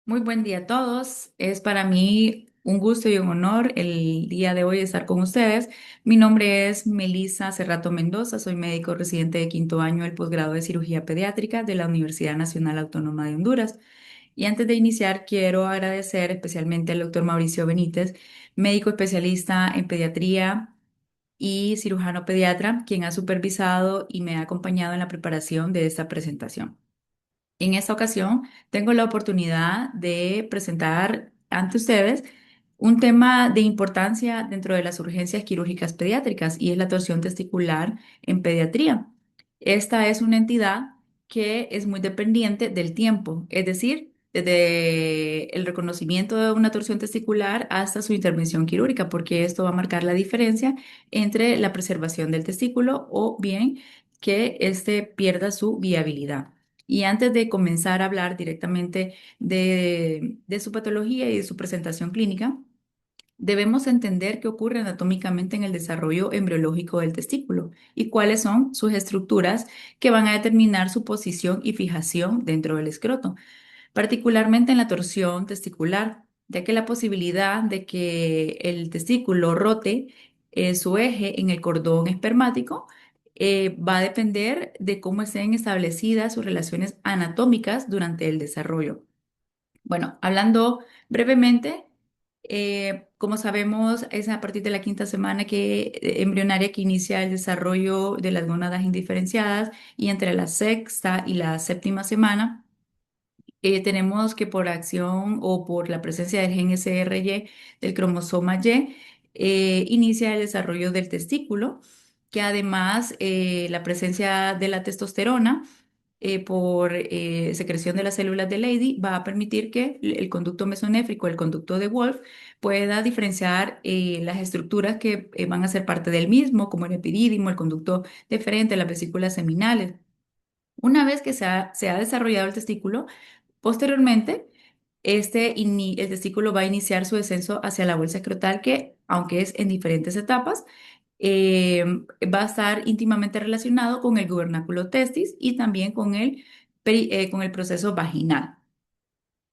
Muy buen día a todos. Es para mí un gusto y un honor el día de hoy estar con ustedes. Mi nombre es Melissa Cerrato Mendoza, soy médico residente de quinto año del posgrado de cirugía pediátrica de la Universidad Nacional Autónoma de Honduras. Y antes de iniciar, quiero agradecer especialmente al doctor Mauricio Benítez, médico especialista en pediatría y cirujano pediatra, quien ha supervisado y me ha acompañado en la preparación de esta presentación. En esta ocasión tengo la oportunidad de presentar ante ustedes un tema de importancia dentro de las urgencias quirúrgicas pediátricas y es la torsión testicular en pediatría. Esta es una entidad que es muy dependiente del tiempo, es decir, desde el reconocimiento de una torsión testicular hasta su intervención quirúrgica, porque esto va a marcar la diferencia entre la preservación del testículo o bien que éste pierda su viabilidad. Y antes de comenzar a hablar directamente de su patología y de su presentación clínica, debemos entender qué ocurre anatómicamente en el desarrollo embriológico del testículo y cuáles son sus estructuras que van a determinar su posición y fijación dentro del escroto, particularmente en la torsión testicular, ya que la posibilidad de que el testículo rote su eje en el cordón espermático va a depender de cómo estén establecidas sus relaciones anatómicas durante el desarrollo. Bueno, hablando brevemente, como sabemos, es a partir de la quinta semana embrionaria que inicia el desarrollo de las gónadas indiferenciadas y entre la sexta y la séptima semana tenemos que por acción o por la presencia del gen SRY del cromosoma Y, inicia el desarrollo del testículo, que además la presencia de la testosterona por secreción de las células de Leydig va a permitir que el conducto mesonéfrico, el conducto de Wolff, pueda diferenciar las estructuras que van a ser parte del mismo, como el epidídimo, el conducto deferente, las vesículas seminales. Una vez que se ha desarrollado el testículo, posteriormente, el testículo va a iniciar su descenso hacia la bolsa escrotal que, aunque es en diferentes etapas, eh, va a estar íntimamente relacionado con el gubernáculo testis y también con el proceso vaginal.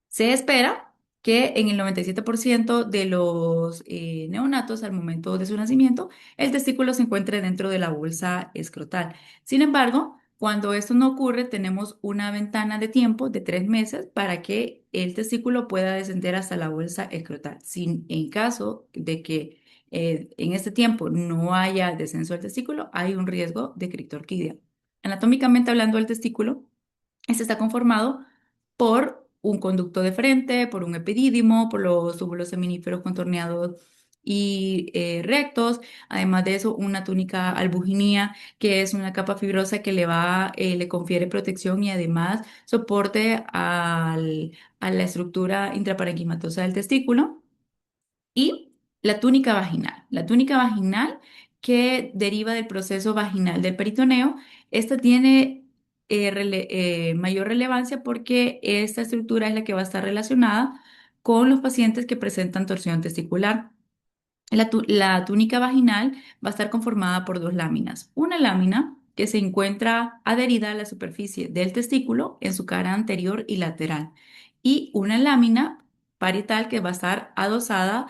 Se espera que en el 97% de los neonatos al momento de su nacimiento, el testículo se encuentre dentro de la bolsa escrotal. Sin embargo, cuando esto no ocurre, tenemos una ventana de tiempo de 3 meses para que el testículo pueda descender hasta la bolsa escrotal. Si en caso de que en este tiempo no haya descenso del testículo, hay un riesgo de criptorquidia. Anatómicamente hablando, el testículo este está conformado por un conducto de frente, por un epidídimo, por los túbulos seminíferos contorneados y rectos. Además de eso, una túnica albuginía, que es una capa fibrosa que le confiere protección y además soporte a la estructura intraparenquimatosa del testículo y la túnica vaginal. La túnica vaginal que deriva del proceso vaginal del peritoneo, esta tiene mayor relevancia porque esta estructura es la que va a estar relacionada con los pacientes que presentan torsión testicular. La túnica vaginal va a estar conformada por dos láminas. Una lámina que se encuentra adherida a la superficie del testículo en su cara anterior y lateral. Y una lámina parietal que va a estar adosada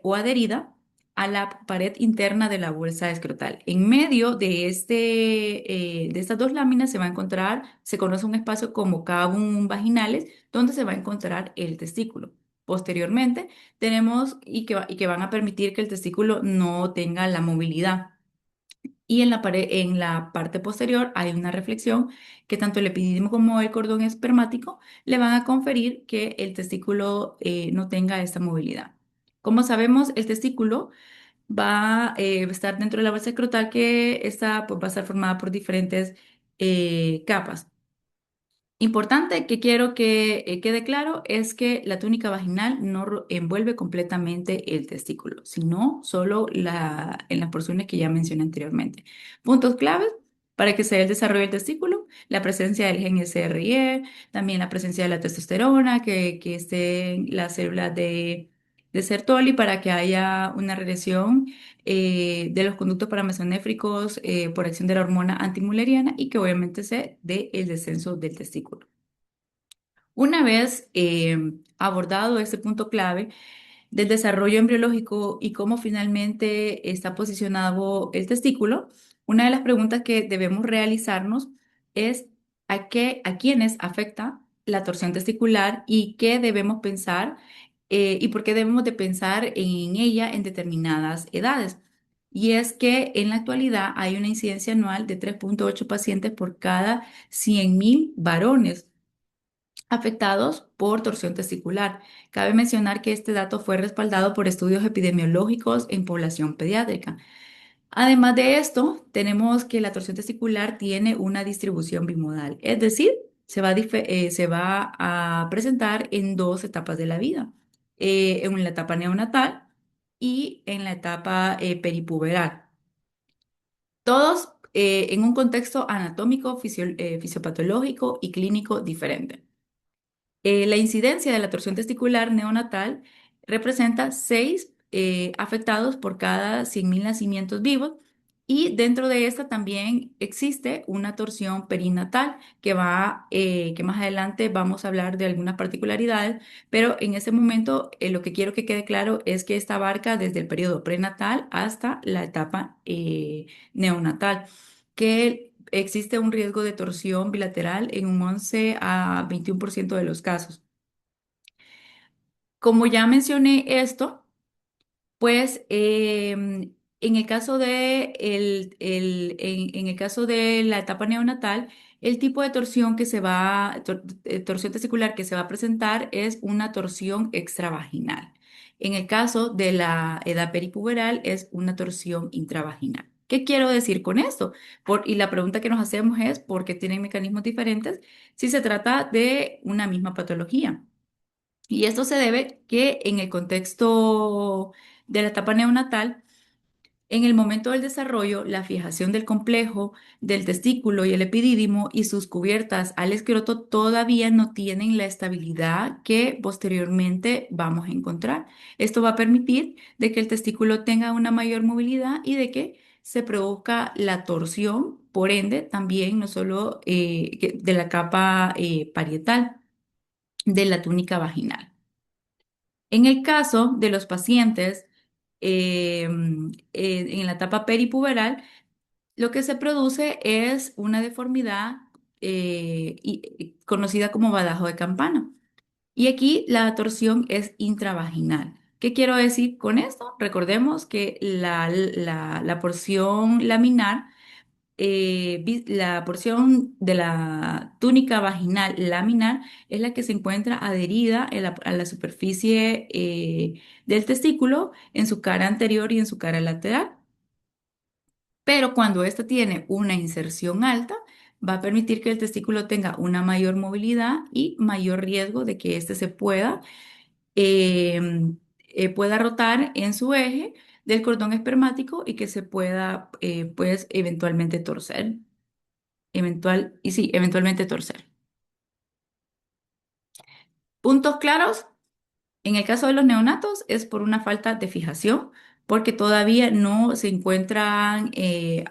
o adherida a la pared interna de la bolsa escrotal. En medio de estas dos láminas se va a encontrar, se conoce un espacio como cavum vaginales, donde se va a encontrar el testículo. Posteriormente, tenemos y que van a permitir que el testículo no tenga la movilidad. Y en en la parte posterior hay una reflexión que tanto el epidídimo como el cordón espermático le van a conferir que el testículo no tenga esta movilidad. Como sabemos, el testículo va a estar dentro de la bolsa escrotal que pues, va a estar formada por diferentes capas. Importante que quiero que quede claro es que la túnica vaginal no envuelve completamente el testículo, sino solo en las porciones que ya mencioné anteriormente. Puntos claves para que se dé el desarrollo del testículo, la presencia del gen SRY, también la presencia de la testosterona, que estén las células de Sertoli para que haya una regresión de los conductos paramesonéfricos por acción de la hormona antimuleriana y que obviamente se dé el descenso del testículo. Una vez abordado este punto clave del desarrollo embriológico y cómo finalmente está posicionado el testículo, una de las preguntas que debemos realizarnos es a quiénes afecta la torsión testicular y qué debemos pensar y por qué debemos de pensar en ella en determinadas edades. Y es que en la actualidad hay una incidencia anual de 3,8 pacientes por cada 100.000 varones afectados por torsión testicular. Cabe mencionar que este dato fue respaldado por estudios epidemiológicos en población pediátrica. Además de esto, tenemos que la torsión testicular tiene una distribución bimodal, es decir, se va a presentar en dos etapas de la vida, en la etapa neonatal y en la etapa peripuberal. Todos en un contexto anatómico, fisiopatológico y clínico diferente. La incidencia de la torsión testicular neonatal representa 6 afectados por cada 100.000 nacimientos vivos y dentro de esta también existe una torsión perinatal que más adelante vamos a hablar de algunas particularidades, pero en ese momento lo que quiero que quede claro es que esta abarca desde el periodo prenatal hasta la etapa neonatal, que existe un riesgo de torsión bilateral en un 11 a 21% de los casos. Como ya mencioné esto, pues en el caso en el caso de la etapa neonatal, el tipo de torsión torsión testicular que se va a presentar es una torsión extravaginal. En el caso de la edad peripuberal es una torsión intravaginal. ¿Qué quiero decir con esto? Y la pregunta que nos hacemos es, ¿por qué tienen mecanismos diferentes si se trata de una misma patología? Y esto se debe que en el contexto de la etapa neonatal, en el momento del desarrollo, la fijación del complejo del testículo y el epidídimo y sus cubiertas al escroto todavía no tienen la estabilidad que posteriormente vamos a encontrar. Esto va a permitir de que el testículo tenga una mayor movilidad y de que se produzca la torsión, por ende, también no solo de la capa parietal de la túnica vaginal. En el caso de los pacientes en la etapa peripuberal, lo que se produce es una deformidad conocida como badajo de campana. Y aquí la torsión es intravaginal. ¿Qué quiero decir con esto? Recordemos que la porción laminar la porción de la túnica vaginal laminar es la que se encuentra adherida a la superficie del testículo en su cara anterior y en su cara lateral. Pero cuando ésta tiene una inserción alta, va a permitir que el testículo tenga una mayor movilidad y mayor riesgo de que éste eh, pueda rotar en su eje del cordón espermático y que se pueda, pues, eventualmente torcer. Y sí, eventualmente torcer. Puntos claros, en el caso de los neonatos es por una falta de fijación, porque todavía no se encuentran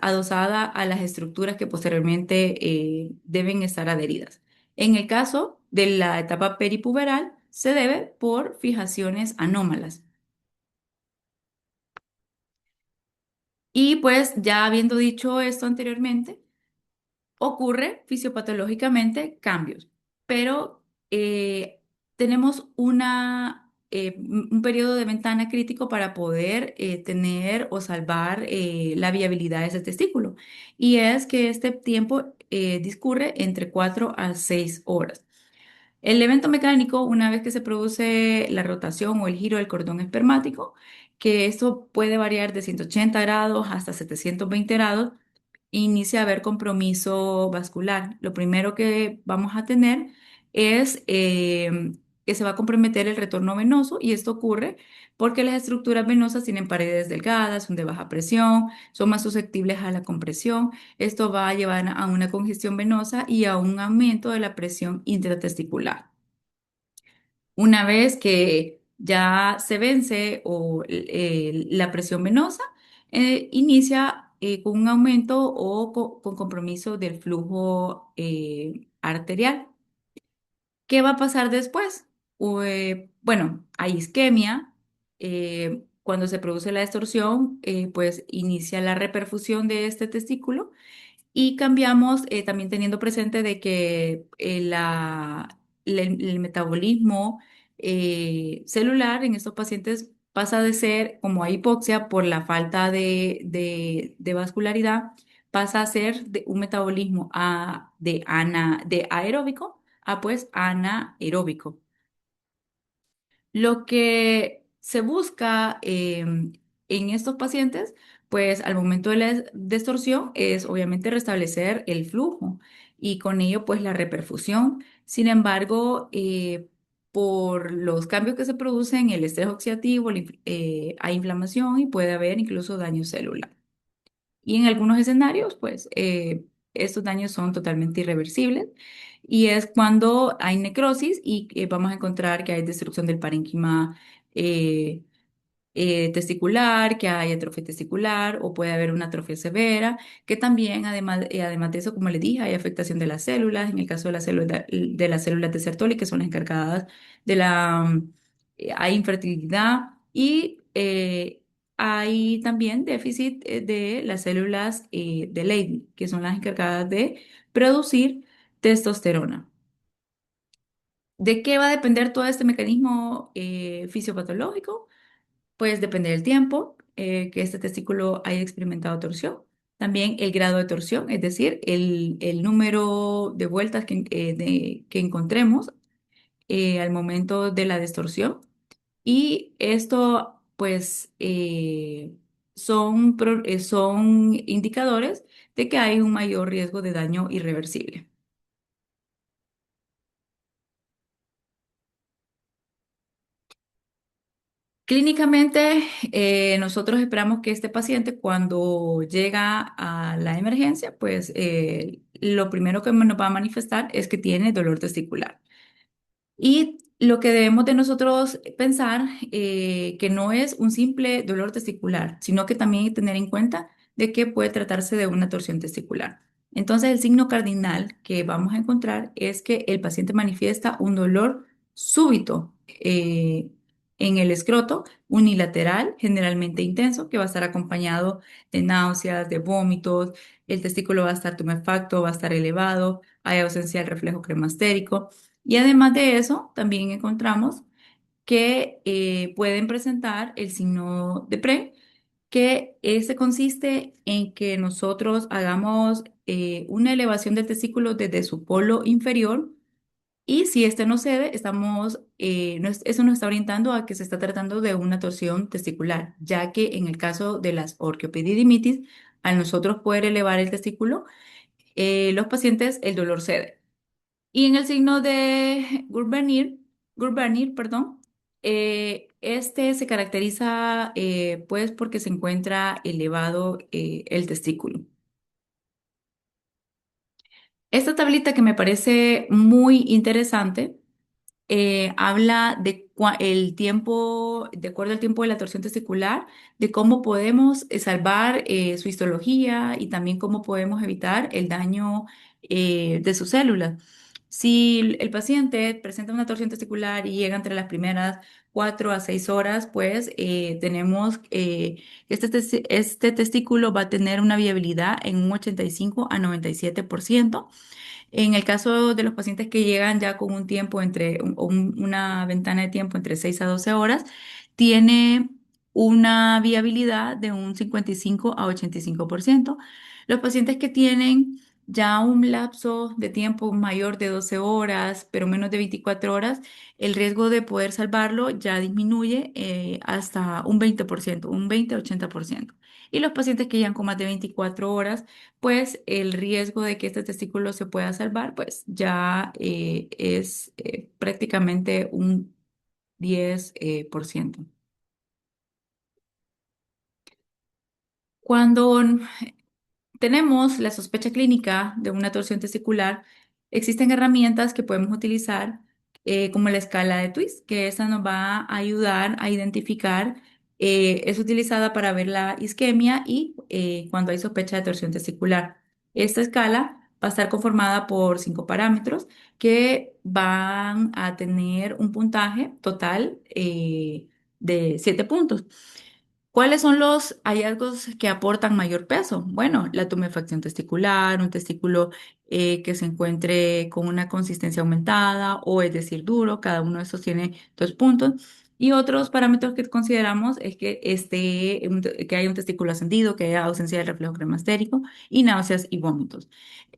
adosadas a las estructuras que posteriormente deben estar adheridas. En el caso de la etapa peripuberal, se debe por fijaciones anómalas. Y pues ya habiendo dicho esto anteriormente, ocurre fisiopatológicamente cambios, pero tenemos un periodo de ventana crítico para poder tener o salvar la viabilidad de ese testículo. Y es que este tiempo discurre entre 4 a 6 horas. El evento mecánico, una vez que se produce la rotación o el giro del cordón espermático, que esto puede variar de 180 grados hasta 720 grados, inicia a haber compromiso vascular. Lo primero que vamos a tener es que se va a comprometer el retorno venoso y esto ocurre porque las estructuras venosas tienen paredes delgadas, son de baja presión, son más susceptibles a la compresión. Esto va a llevar a una congestión venosa y a un aumento de la presión intratesticular. Una vez que ya se vence la presión venosa, inicia con un aumento o con compromiso del flujo arterial. ¿Qué va a pasar después? Bueno, hay isquemia. Cuando se produce la distorsión, pues inicia la reperfusión de este testículo y cambiamos también teniendo presente de que el metabolismo celular en estos pacientes pasa de ser como a hipoxia por la falta de vascularidad, pasa a ser de un metabolismo de aeróbico a pues anaeróbico. Lo que se busca en estos pacientes, pues al momento de la distorsión es obviamente restablecer el flujo y con ello pues la reperfusión. Sin embargo, por los cambios que se producen, el estrés oxidativo, hay inflamación y puede haber incluso daño celular. Y en algunos escenarios, pues estos daños son totalmente irreversibles y es cuando hay necrosis y vamos a encontrar que hay destrucción del parénquima eh, testicular, que hay atrofia testicular o puede haber una atrofia severa, que también además de eso, como le dije, hay afectación de las células, en el caso de las células de Sertoli, que son las encargadas de hay infertilidad y hay también déficit de las células de Leydig, que son las encargadas de producir testosterona. ¿De qué va a depender todo este mecanismo fisiopatológico? Pues depende del tiempo que este testículo haya experimentado torsión. También el grado de torsión, es decir, el número de vueltas que encontremos al momento de la distorsión. Y esto, pues, son indicadores de que hay un mayor riesgo de daño irreversible. Clínicamente, nosotros esperamos que este paciente cuando llega a la emergencia, pues lo primero que nos va a manifestar es que tiene dolor testicular. Y lo que debemos de nosotros pensar, que no es un simple dolor testicular, sino que también hay que tener en cuenta de que puede tratarse de una torsión testicular. Entonces, el signo cardinal que vamos a encontrar es que el paciente manifiesta un dolor súbito en el escroto, unilateral, generalmente intenso, que va a estar acompañado de náuseas, de vómitos, el testículo va a estar tumefacto, va a estar elevado, hay ausencia del reflejo cremastérico. Y además de eso, también encontramos que pueden presentar el signo de PRE, que este consiste en que nosotros hagamos una elevación del testículo desde su polo inferior y si este no cede, eso nos está orientando a que se está tratando de una torsión testicular, ya que en el caso de las orquiopedidimitis, al nosotros poder elevar el testículo, los pacientes el dolor cede. Y en el signo de Gurbanir, perdón, este se caracteriza pues porque se encuentra elevado el testículo. Esta tablita que me parece muy interesante habla de el tiempo, de acuerdo al tiempo de la torsión testicular, de cómo podemos salvar su histología y también cómo podemos evitar el daño de sus células. Si el paciente presenta una torsión testicular y llega entre las primeras 4 a 6 horas, pues tenemos este testículo va a tener una viabilidad en un 85 a 97%. En el caso de los pacientes que llegan ya con un tiempo una ventana de tiempo entre 6 a 12 horas, tiene una viabilidad de un 55 a 85%. Los pacientes que tienen ya un lapso de tiempo mayor de 12 horas, pero menos de 24 horas, el riesgo de poder salvarlo ya disminuye hasta un 20%, un 20 a 80%. Y los pacientes que llegan con más de 24 horas, pues el riesgo de que este testículo se pueda salvar, pues ya es prácticamente un 10%. Cuando tenemos la sospecha clínica de una torsión testicular, existen herramientas que podemos utilizar como la escala de Twist, que esta nos va a ayudar a identificar, es utilizada para ver la isquemia y cuando hay sospecha de torsión testicular. Esta escala va a estar conformada por 5 parámetros que van a tener un puntaje total de 7 puntos. ¿Cuáles son los hallazgos que aportan mayor peso? Bueno, la tumefacción testicular, un testículo que se encuentre con una consistencia aumentada o es decir duro, cada uno de estos tiene 2 puntos. Y otros parámetros que consideramos es que, que haya un testículo ascendido, que haya ausencia del reflejo cremastérico y náuseas y vómitos.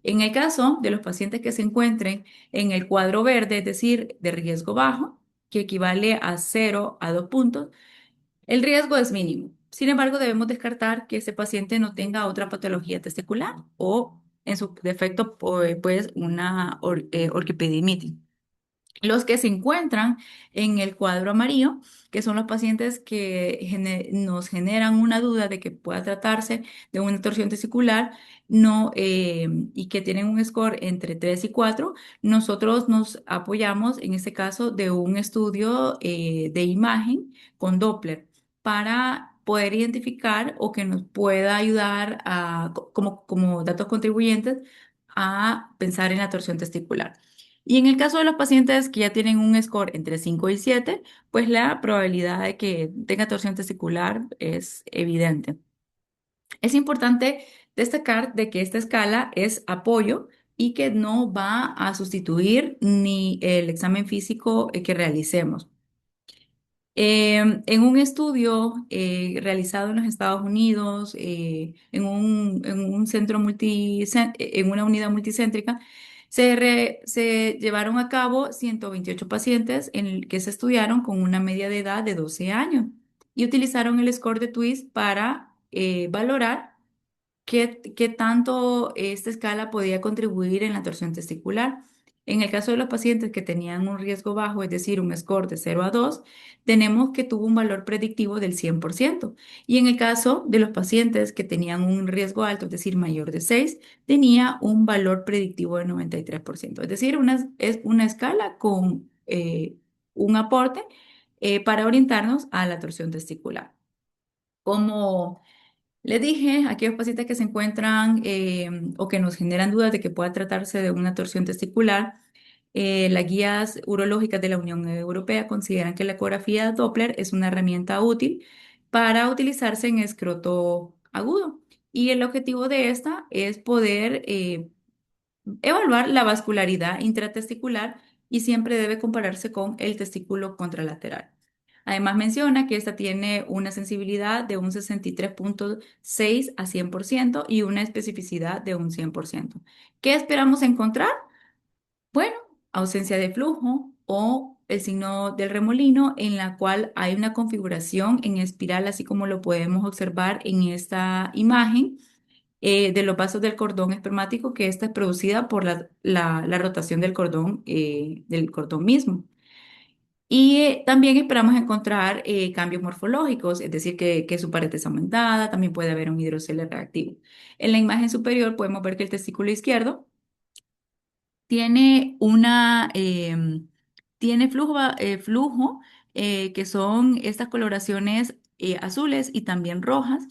En el caso de los pacientes que se encuentren en el cuadro verde, es decir, de riesgo bajo, que equivale a 0 a 2 puntos, el riesgo es mínimo. Sin embargo, debemos descartar que ese paciente no tenga otra patología testicular o, en su defecto, pues una orquipedimitis. Los que se encuentran en el cuadro amarillo, que son los pacientes que nos generan una duda de que pueda tratarse de una torsión testicular no, y que tienen un score entre 3 y 4, nosotros nos apoyamos en este caso de un estudio de imagen con Doppler para poder identificar o que nos pueda ayudar como datos contribuyentes a pensar en la torsión testicular. Y en el caso de los pacientes que ya tienen un score entre 5 y 7, pues la probabilidad de que tenga torsión testicular es evidente. Es importante destacar de que esta escala es apoyo y que no va a sustituir ni el examen físico que realicemos. En un estudio realizado en los Estados Unidos, en un centro en una unidad multicéntrica, se llevaron a cabo 128 pacientes en el que se estudiaron con una media de edad de 12 años y utilizaron el score de Twist para valorar qué tanto esta escala podía contribuir en la torsión testicular. En el caso de los pacientes que tenían un riesgo bajo, es decir, un score de 0 a 2, tenemos que tuvo un valor predictivo del 100%. Y en el caso de los pacientes que tenían un riesgo alto, es decir, mayor de 6, tenía un valor predictivo de 93%. Es decir, es una escala con un aporte para orientarnos a la torsión testicular. Como les dije, aquellos pacientes que se encuentran o que nos generan dudas de que pueda tratarse de una torsión testicular, las guías urológicas de la Unión Europea consideran que la ecografía Doppler es una herramienta útil para utilizarse en escroto agudo. Y el objetivo de esta es poder evaluar la vascularidad intratesticular y siempre debe compararse con el testículo contralateral. Además menciona que esta tiene una sensibilidad de un 63,6 a 100% y una especificidad de un 100%. ¿Qué esperamos encontrar? Bueno, ausencia de flujo o el signo del remolino en la cual hay una configuración en espiral, así como lo podemos observar en esta imagen de los vasos del cordón espermático, que esta es producida por la rotación del cordón mismo. Y también esperamos encontrar cambios morfológicos, es decir, que su pared es aumentada, también puede haber un hidrocele reactivo. En la imagen superior podemos ver que el testículo izquierdo tiene tiene flujo que son estas coloraciones azules y también rojas,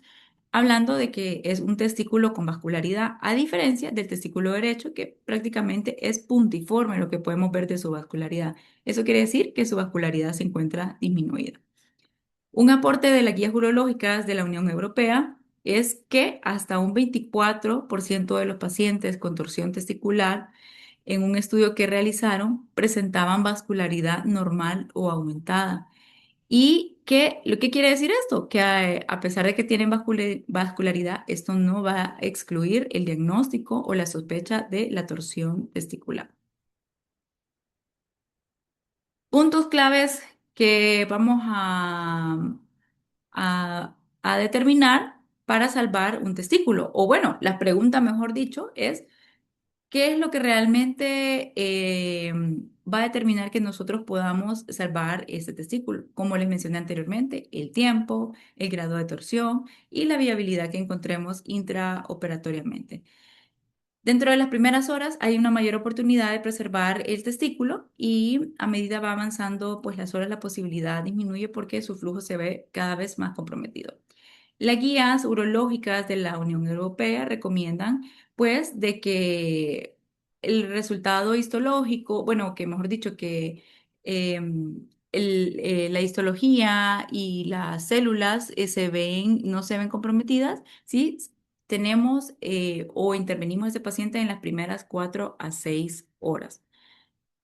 hablando de que es un testículo con vascularidad, a diferencia del testículo derecho, que prácticamente es puntiforme lo que podemos ver de su vascularidad. Eso quiere decir que su vascularidad se encuentra disminuida. Un aporte de las guías urológicas de la Unión Europea es que hasta un 24% de los pacientes con torsión testicular en un estudio que realizaron presentaban vascularidad normal o aumentada. ¿Y lo que quiere decir esto? Que a pesar de que tienen vascularidad, esto no va a excluir el diagnóstico o la sospecha de la torsión testicular. Puntos claves que vamos a determinar para salvar un testículo. O bueno, la pregunta, mejor dicho, es ¿qué es lo que realmente va a determinar que nosotros podamos salvar este testículo? Como les mencioné anteriormente, el tiempo, el grado de torsión y la viabilidad que encontremos intraoperatoriamente. Dentro de las primeras horas hay una mayor oportunidad de preservar el testículo y a medida va avanzando pues las horas la posibilidad disminuye porque su flujo se ve cada vez más comprometido. Las guías urológicas de la Unión Europea recomiendan pues, de que el resultado histológico, bueno, que mejor dicho, que la histología y las células no se ven comprometidas si tenemos o intervenimos a ese paciente en las primeras 4 a 6 horas.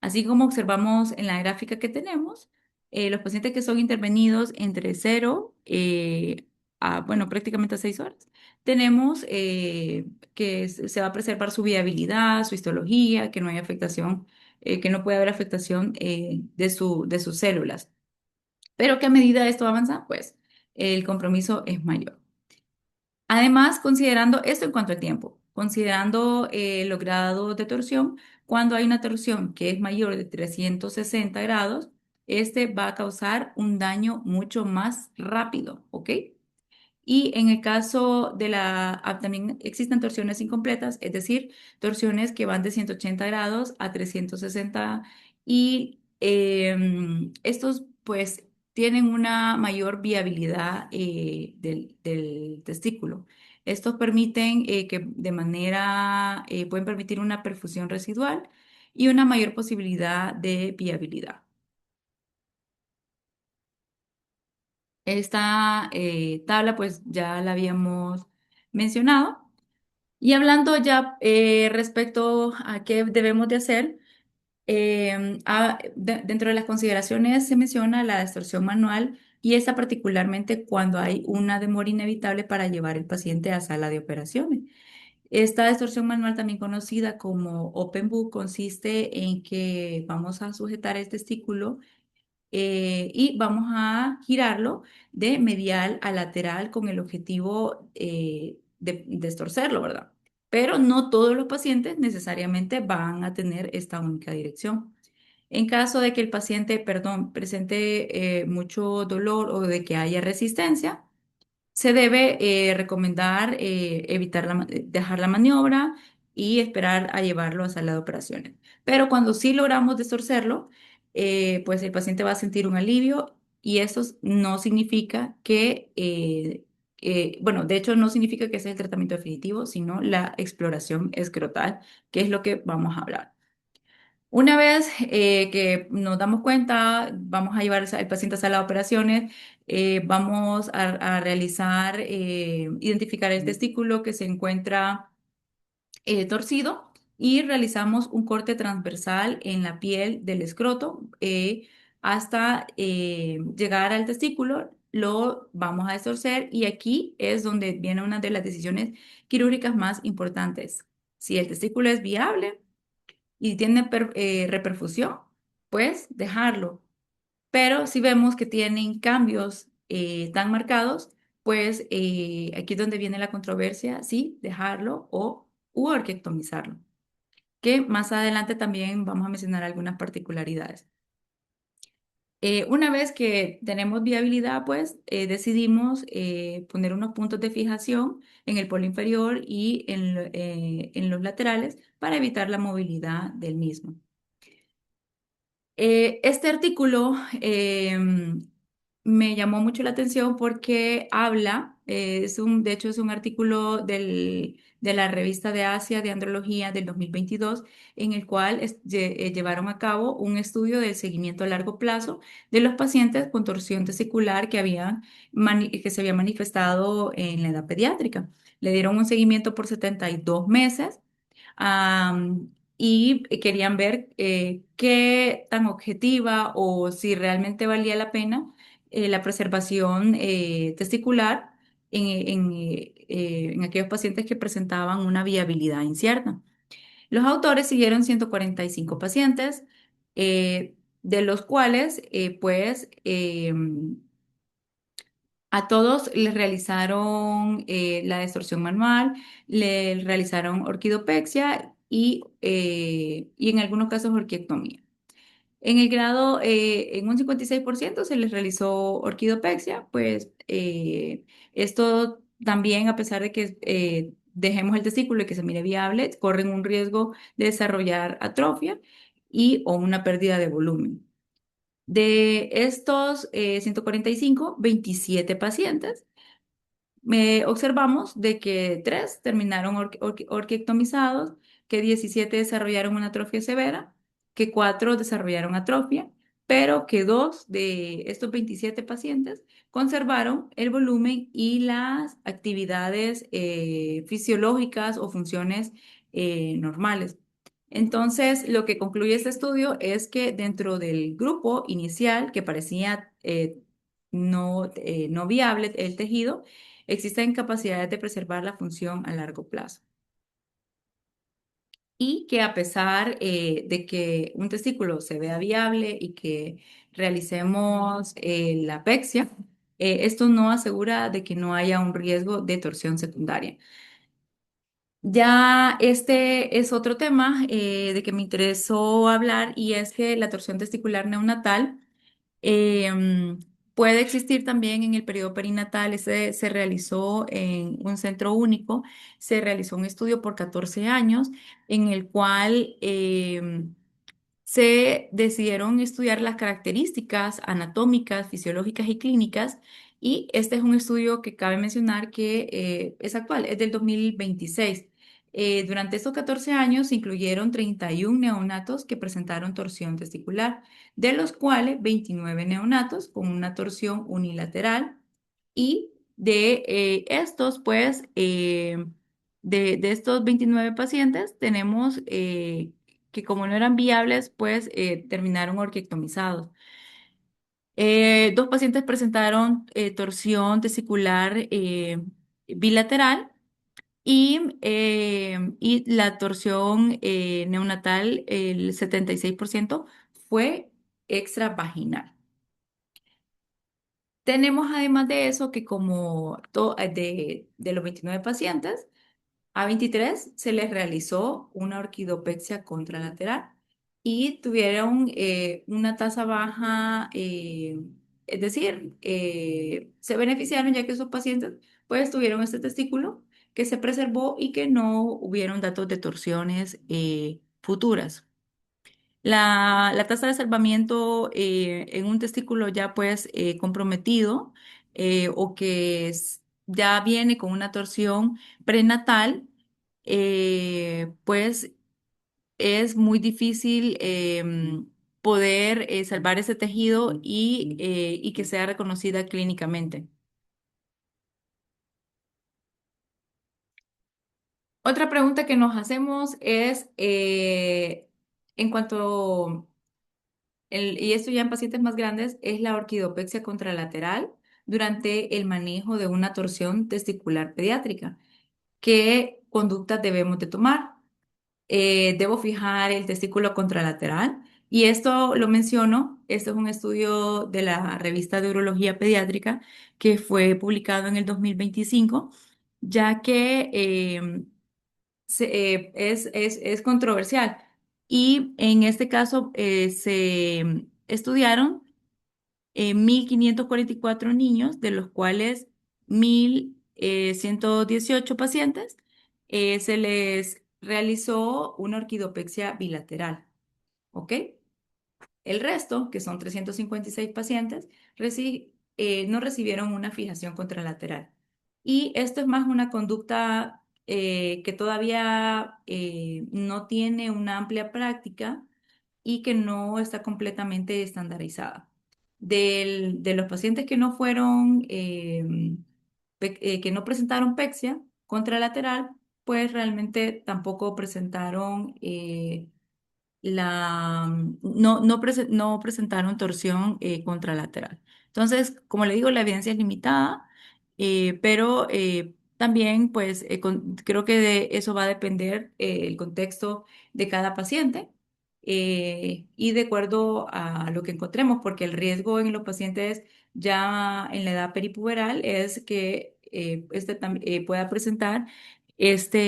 Así como observamos en la gráfica que tenemos, los pacientes que son intervenidos entre 0 a, bueno, prácticamente a 6 horas, tenemos que se va a preservar su viabilidad, su histología, que no hay afectación, que no puede haber afectación de sus células. Pero que a medida de esto avanza, pues el compromiso es mayor. Además, considerando esto en cuanto al tiempo, considerando los grados de torsión, cuando hay una torsión que es mayor de 360 grados, este va a causar un daño mucho más rápido, ¿ok? Y en el caso de también existen torsiones incompletas, es decir, torsiones que van de 180 grados a 360 y estos pues tienen una mayor viabilidad del testículo. Estos permiten pueden permitir una perfusión residual y una mayor posibilidad de viabilidad. Esta tabla pues ya la habíamos mencionado. Y hablando ya respecto a qué debemos de hacer, dentro de las consideraciones se menciona la distorsión manual y esta particularmente cuando hay una demora inevitable para llevar el paciente a sala de operaciones. Esta distorsión manual, también conocida como open book, consiste en que vamos a sujetar el testículo y vamos a girarlo de medial a lateral con el objetivo de destorcerlo, ¿verdad? Pero no todos los pacientes necesariamente van a tener esta única dirección. En caso de que el paciente, perdón, presente mucho dolor o de que haya resistencia, se debe recomendar evitar dejar la maniobra y esperar a llevarlo a sala de operaciones. Pero cuando sí logramos destorcerlo, pues el paciente va a sentir un alivio y eso no significa bueno, de hecho no significa que ese es el tratamiento definitivo, sino la exploración escrotal, que es lo que vamos a hablar. Una vez que nos damos cuenta, vamos a llevar al paciente a sala de operaciones, vamos a realizar, identificar el testículo que se encuentra torcido y realizamos un corte transversal en la piel del escroto hasta llegar al testículo. Lo vamos a destorcer y aquí es donde viene una de las decisiones quirúrgicas más importantes. Si el testículo es viable, y tiene reperfusión, pues dejarlo. Pero si vemos que tienen cambios tan marcados, pues aquí es donde viene la controversia, sí, dejarlo o u orquiectomizarlo, que más adelante también vamos a mencionar algunas particularidades. Una vez que tenemos viabilidad, pues decidimos poner unos puntos de fijación en el polo inferior y en los laterales para evitar la movilidad del mismo. Este artículo me llamó mucho la atención porque habla, de hecho es un artículo de la revista de Asia de Andrología del 2022, en el cual llevaron a cabo un estudio del seguimiento a largo plazo de los pacientes con torsión testicular que se había manifestado en la edad pediátrica. Le dieron un seguimiento por 72 meses y querían ver qué tan objetiva o si realmente valía la pena la preservación testicular en aquellos pacientes que presentaban una viabilidad incierta. Los autores siguieron 145 pacientes, de los cuales, a todos les realizaron la distorsión manual, le realizaron orquidopexia y en algunos casos orquiectomía. En un 56% se les realizó orquidopexia, pues esto también, a pesar de que dejemos el testículo y que se mire viable, corren un riesgo de desarrollar atrofia o una pérdida de volumen. De estos 145, 27 pacientes Observamos de que 3 terminaron orquiectomizados, que 17 desarrollaron una atrofia severa, que 4 desarrollaron atrofia, pero que 2 de estos 27 pacientes conservaron el volumen y las actividades fisiológicas o funciones normales. Entonces, lo que concluye este estudio es que dentro del grupo inicial, que parecía no viable el tejido, existen capacidades de preservar la función a largo plazo. Y que a pesar de que un testículo se vea viable y que realicemos la apexia, esto no asegura de que no haya un riesgo de torsión secundaria. Ya este es otro tema de que me interesó hablar, y es que la torsión testicular neonatal puede existir también en el periodo perinatal. Este se realizó en un centro único, se realizó un estudio por 14 años en el cual se decidieron estudiar las características anatómicas, fisiológicas y clínicas, y este es un estudio que cabe mencionar que es actual, es del 2026. Durante estos 14 años se incluyeron 31 neonatos que presentaron torsión testicular, de los cuales 29 neonatos con una torsión unilateral, y de estos, pues, de estos 29 pacientes, tenemos que como no eran viables, pues terminaron orquiectomizados. Dos pacientes presentaron torsión testicular bilateral, y la torsión neonatal, el 76% fue extravaginal. Tenemos además de eso que de los 29 pacientes, a 23 se les realizó una orquidopexia contralateral y tuvieron una tasa baja, es decir, se beneficiaron ya que esos pacientes pues tuvieron este testículo que se preservó y que no hubieron datos de torsiones futuras. La tasa de salvamiento en un testículo ya pues comprometido, o que ya viene con una torsión prenatal, pues es muy difícil poder salvar ese tejido y que sea reconocida clínicamente. Otra pregunta que nos hacemos es, en cuanto y esto ya en pacientes más grandes, es la orquidopexia contralateral durante el manejo de una torsión testicular pediátrica. ¿Qué conductas debemos de tomar? Debo fijar el testículo contralateral, y esto lo menciono. Este es un estudio de la revista de Urología Pediátrica que fue publicado en el 2025, ya que es controversial. Y en este caso se estudiaron 1.544 niños, de los cuales 1.118 pacientes se les realizó una orquidopexia bilateral. ¿Ok? El resto, que son 356 pacientes, no recibieron una fijación contralateral. Y esto es más una conducta que todavía no tiene una amplia práctica y que no está completamente estandarizada. De los pacientes que no fueron, que no presentaron pexia contralateral, pues realmente tampoco presentaron no presentaron torsión contralateral. Entonces, como le digo, la evidencia es limitada, pero también, pues, creo que de eso va a depender el contexto de cada paciente, y de acuerdo a lo que encontremos, porque el riesgo en los pacientes ya en la edad peripuberal es que pueda presentar esta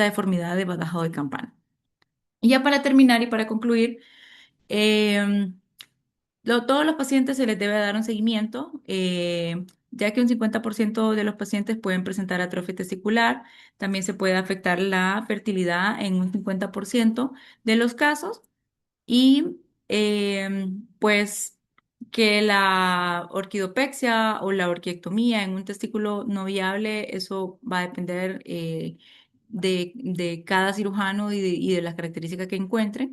deformidad de Badajoz de Campana. Y ya para terminar y para concluir, em, todos los pacientes se les debe dar un seguimiento, ya que un 50% de los pacientes pueden presentar atrofia testicular. También se puede afectar la fertilidad en un 50% de los casos. Y pues que la orquidopexia o la orquiectomía en un testículo no viable, eso va a depender de cada cirujano y de las características que encuentre.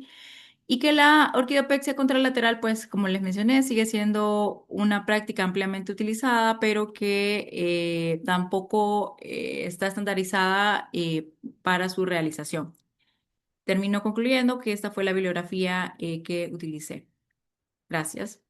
Y que la orquidopexia contralateral, pues como les mencioné, sigue siendo una práctica ampliamente utilizada, pero que tampoco está estandarizada para su realización. Termino concluyendo que esta fue la bibliografía que utilicé. Gracias.